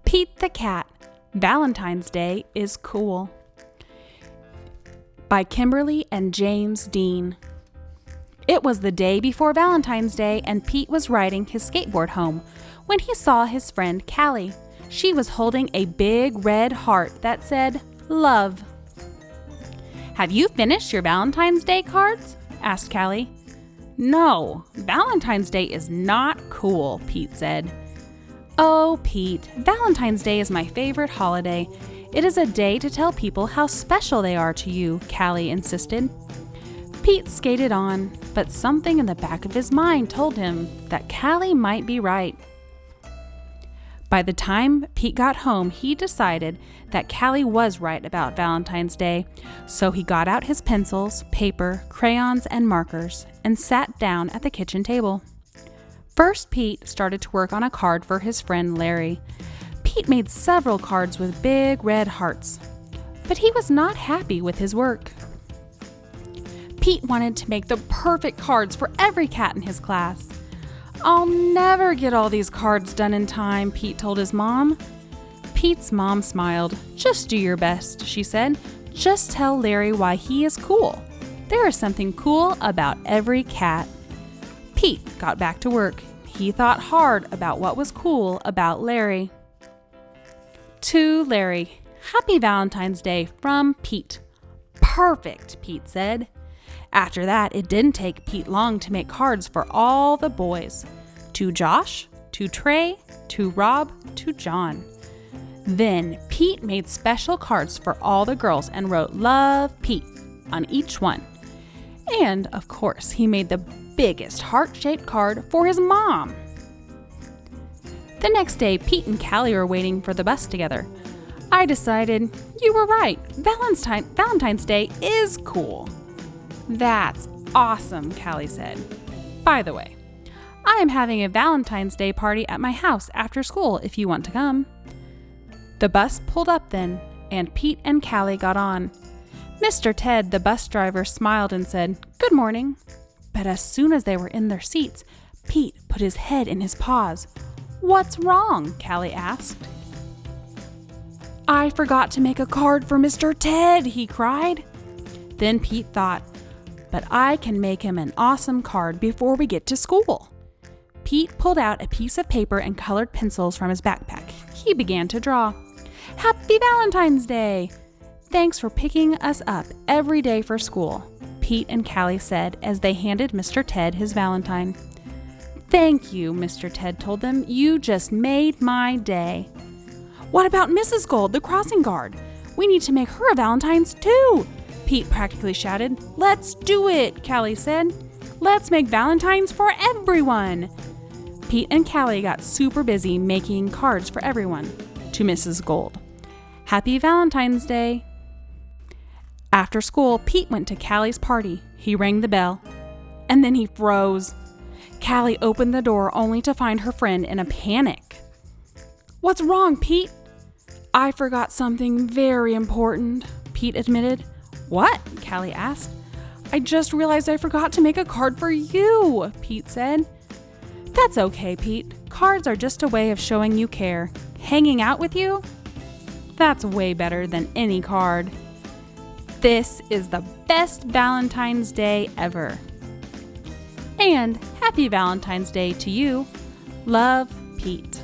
Pete the Cat, Valentine's Day is Cool. By Kimberly and James Dean. It was the day before Valentine's Day, and Pete was riding his skateboard home when he saw his friend Callie. She was holding a big red heart that said, "Love." "Have you finished your Valentine's Day cards?" asked Callie. "No, Valentine's Day is not cool," Pete said. "Oh, Pete, Valentine's Day is my favorite holiday. It is a day to tell people how special they are to you," Callie insisted. Pete skated on, but something in the back of his mind told him that Callie might be right. By the time Pete got home, he decided that Callie was right about Valentine's Day, so he got out his pencils, paper, crayons, and markers, and sat down at the kitchen table. First, Pete started to work on a card for his friend Larry. Pete made several cards with big red hearts, but he was not happy with his work. Pete wanted to make the perfect cards for every cat in his class. "I'll never get all these cards done in time," Pete told his mom. Pete's mom smiled. "Just do your best," she said. "Just tell Larry why he is cool. There is something cool about every cat." Pete got back to work. He thought hard about what was cool about Larry. To Larry, "Happy Valentine's Day from Pete." "Perfect," Pete said. After that, it didn't take Pete long to make cards for all the boys. To Josh, to Trey, to Rob, to John. Then Pete made special cards for all the girls and wrote "Love, Pete" on each one. And, of course, he made the biggest heart-shaped card for his mom. The next day, Pete and Callie were waiting for the bus together. "I decided you were right. Valentine's Day is cool." "That's awesome," Callie said. "By the way, I am having a Valentine's Day party at my house after school if you want to come." The bus pulled up then, and Pete and Callie got on. Mr. Ted, the bus driver, smiled and said, "Good morning." But as soon as they were in their seats, Pete put his head in his paws. "What's wrong?" Callie asked. "I forgot to make a card for Mr. Ted," he cried. Then Pete thought, "But I can make him an awesome card before we get to school." Pete pulled out a piece of paper and colored pencils from his backpack. He began to draw. "Happy Valentine's Day! Thanks for picking us up every day for school," Pete and Callie said as they handed Mr. Ted his Valentine. "Thank you," Mr. Ted told them. "You just made my day." "What about Mrs. Gold, the crossing guard? We need to make her a Valentine's too," Pete practically shouted. "Let's do it," Callie said. "Let's make Valentines for everyone." Pete and Callie got super busy making cards for everyone. To Mrs. Gold, "Happy Valentine's Day." After school, Pete went to Callie's party. He rang the bell, and then he froze. Callie opened the door only to find her friend in a panic. "What's wrong, Pete?" "I forgot something very important," Pete admitted. "What?" Callie asked. "I just realized I forgot to make a card for you," Pete said. "That's okay, Pete. Cards are just a way of showing you care. Hanging out with you? That's way better than any card. This is the best Valentine's Day ever. And happy Valentine's Day to you. Love, Pete."